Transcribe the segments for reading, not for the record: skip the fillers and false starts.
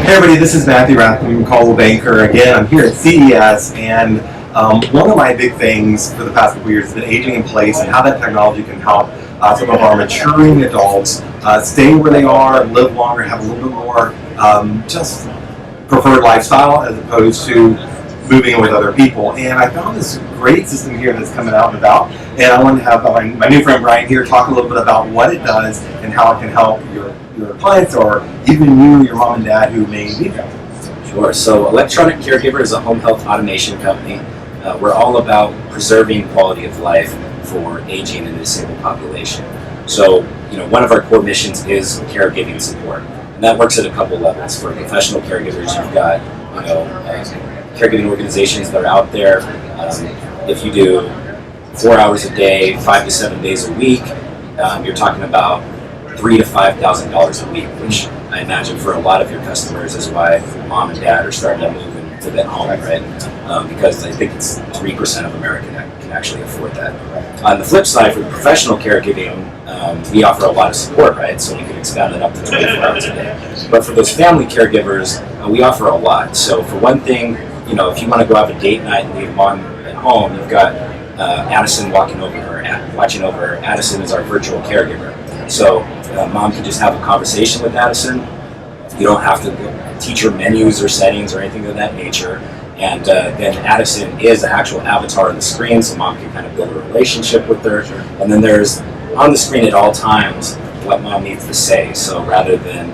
Hey everybody, this is Matthew Rathman, Caldwell Banker. Again, I'm here at CES, and one of my big things for the past couple years has been aging in place and how that technology can help some of our maturing adults stay where they are, live longer, have a little bit more just preferred lifestyle as opposed to moving in with other people. And I found this great system here that's coming out and about, and I want to have my new friend Bryan here talk a little bit about what it does and how it can help your clients or even you, your mom and dad who may need help. Sure. So ElectronicCaregiver is a home health automation company. We're all about preserving quality of life for aging and disabled population. So, one of our core missions is caregiving support, and that works at a couple levels. For professional caregivers, you've got caregiving organizations that are out there. If you do 4 hours a day, 5 to 7 days a week, you're talking about $3,000 to $5,000 a week, which I imagine for a lot of your customers is why mom and dad are starting to move into that home, right? Because I think it's 3% of America that can actually afford that. On the flip side, for professional caregiving, we offer a lot of support, right? So we can expand it up to 24 hours a day. But for those family caregivers, we offer a lot. So for one thing, if you want to go have a date night and leave mom at home, you've got Addison watching over her. Addison is our virtual caregiver. So mom can just have a conversation with Addison. You don't have to teach her menus or settings or anything of that nature. And then Addison is an actual avatar on the screen, so mom can kind of build a relationship with her. And then there's on the screen at all times what mom needs to say. So rather than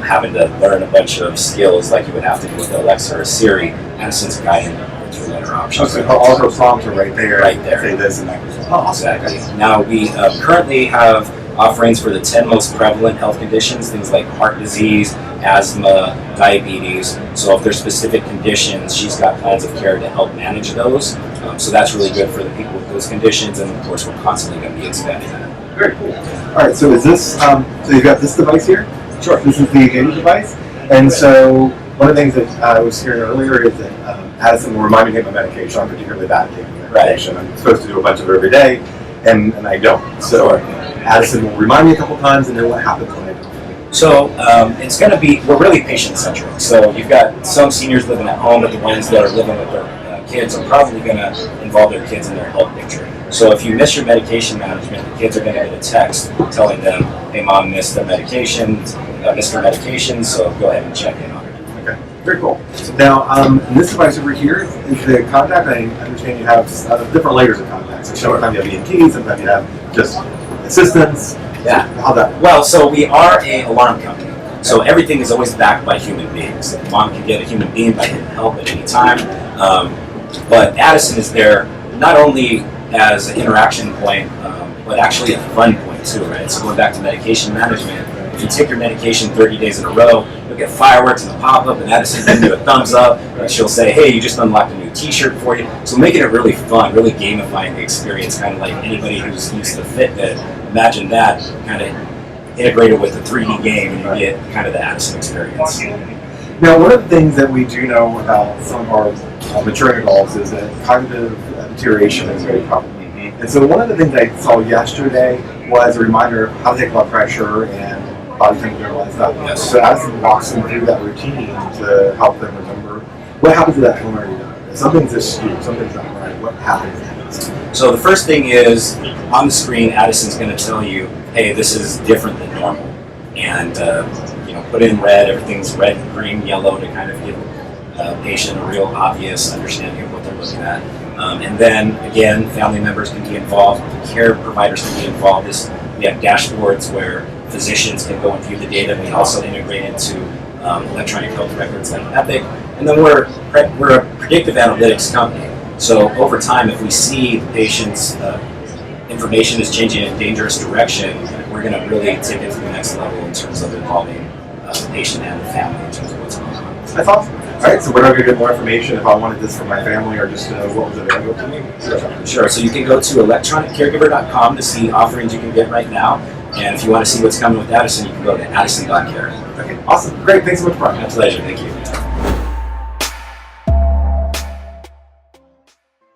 having to learn a bunch of skills like you would have to do with Alexa or Siri, Addison's guiding her through letter options. So all her prompts are right there. Right there. Say this and that. Exactly. Now we currently have offerings for the 10 most prevalent health conditions, things like heart disease, asthma, diabetes. So if there's specific conditions, she's got plans of care to help manage those. So that's really good for the people with those conditions, and of course we're constantly going to be expanding that. Very cool. All right, so is this, so you've got this device here? Sure. This is the Engage device. And so one of the things that I was hearing earlier is that Addison will remind me to take my medication. I'm particularly bad at taking medication. Right. I'm supposed to do a bunch of it every day, and I don't. So Addison will remind me a couple times, and then what happens when I don't? So it's going to be, we're really patient-centric. So you've got some seniors living at home, but the ones that are living with their kids are probably going to involve their kids in their health picture. So if you miss your medication management, the kids are going to get a text telling them, hey, mom missed their medications, missed her medication, so go ahead and check in on her. Okay, very cool. Now, this device over here is the contact. I understand you have different layers of contacts. So sometimes you have ENT, sometimes you have just assistants. Yeah. How that? Well, so we are an alarm company. So everything is always backed by human beings. Mom can get a human being by hitting help at any time. But Addison is there not only as an interaction point, but actually a fun point too, right? So going back to medication management, if you take your medication 30 days in a row, you'll get fireworks and a pop-up, and Addison will give you a thumbs up, and she'll say, hey, you just unlocked a new t-shirt for you. So making it really fun, really gamifying the experience, kind of like anybody who's used to Fitbit, imagine that kind of integrated with a 3D game, and you get kind of the Addison experience. Now, one of the things that we do know about some of our maturing adults is that cognitive deterioration is very common. And so one of the things I saw yesterday was a reminder of how to take blood pressure and body temperature and all that stuff. Yes. So Addison walks them through that routine to help them remember what happens to that when already done. If something's askew, something's not right, what happens next? So the first thing is, on the screen, Addison's going to tell you, hey, this is different than normal. And put in red, everything's red, green, yellow to kind of give the patient a real obvious understanding of what they're looking at. And then, again, family members can be involved, care providers can be involved. We have dashboards where physicians can go and view the data. We also integrate into electronic health records like Epic. And then we're a predictive analytics company. So over time, if we see the patient's information is changing in a dangerous direction, we're going to really take it to the next level in terms of involving the patient and the family in terms of what's going on. That's awesome. All right, so where do I get more information if I wanted this for my family or just to know what was available to me? Sure. So you can go to ElectronicCaregiver.com to see offerings you can get right now. And if you want to see what's coming with Addison, you can go to Addison.care. Okay, awesome. Great. Thanks so much, Bryan. My pleasure. Thank you.